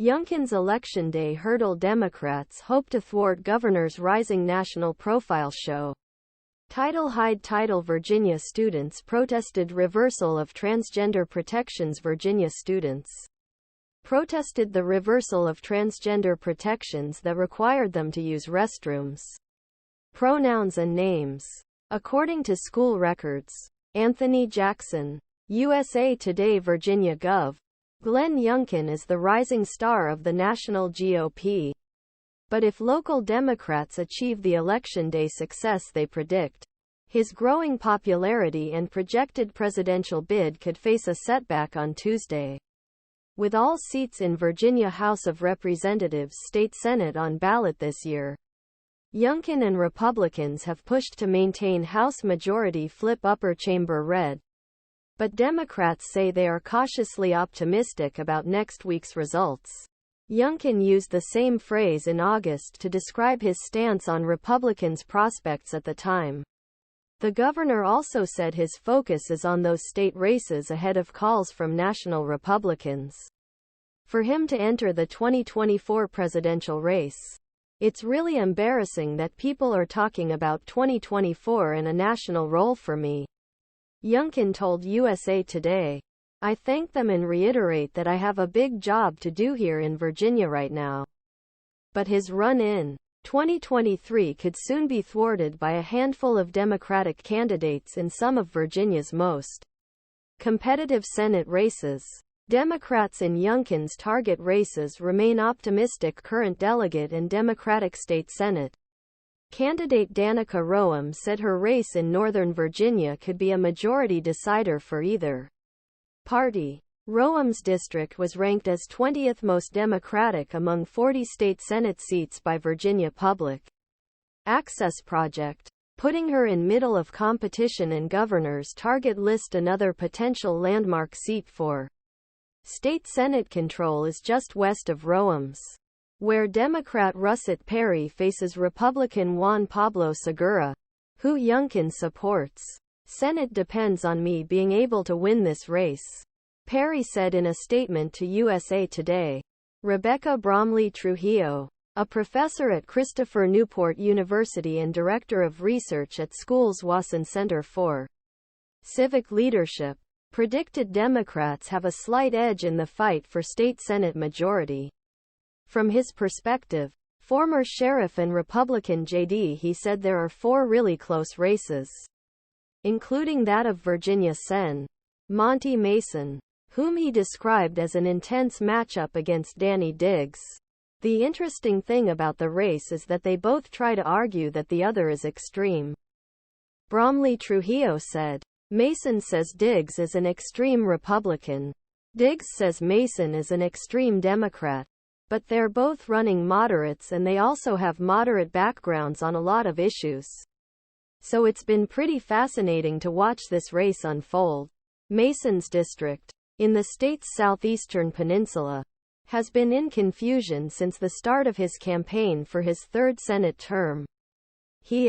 Youngkin's Election Day hurdle. Democrats hope to thwart governor's rising national profile show. Title hide title. Virginia students protested reversal of transgender protections. Virginia students protested the reversal of transgender protections that required them to use restrooms, pronouns and names. According to school records. Anthony Jackson. USA Today. Virginia Gov. Glenn Youngkin is the rising star of the national GOP. But if local Democrats achieve the Election Day success they predict, his growing popularity and projected presidential bid could face a setback on Tuesday. With all seats in Virginia House of Representatives State Senate on ballot this year, Youngkin and Republicans have pushed to maintain House majority flip upper chamber red. But Democrats say they are cautiously optimistic about next week's results. Youngkin used the same phrase in August to describe his stance on Republicans' prospects at the time. The governor also said his focus is on those state races ahead of calls from national Republicans for him to enter the 2024 presidential race. It's really embarrassing that people are talking about 2024 and a national role for me, Youngkin told USA Today. I thank them and reiterate that I have a big job to do here in Virginia right now. But his run in 2023 could soon be thwarted by a handful of Democratic candidates in some of Virginia's most competitive Senate races. Democrats in Youngkin's target races remain optimistic. Current delegate and Democratic State Senate candidate Danica Roem said her race in Northern Virginia could be a majority decider for either party. Roem's district was ranked as 20th most Democratic among 40 state Senate seats by Virginia Public Access Project, putting her in middle of competition and governor's target list. Another potential landmark seat for state Senate control is just west of Roem's, where Democrat Russet Perry faces Republican Juan Pablo Segura, who Youngkin supports. Senate depends on me being able to win this race, Perry said in a statement to USA Today. Rebecca Bromley-Trujillo, a professor at Christopher Newport University and director of research at school's Wason Center for Civic Leadership, predicted Democrats have a slight edge in the fight for state Senate majority. From his perspective, former sheriff and Republican J.D., he said there are 4 really close races, including that of Virginia Sen, Monty Mason, whom he described as an intense matchup against Danny Diggs. The interesting thing about the race is that they both try to argue that the other is extreme. Bromley-Trujillo said. Mason says Diggs is an extreme Republican. Diggs says Mason is an extreme Democrat. But they're both running moderates and they also have moderate backgrounds on a lot of issues. So it's been pretty fascinating to watch this race unfold. Mason's district, in the state's southeastern peninsula, has been in confusion since the start of his campaign for his third Senate term. He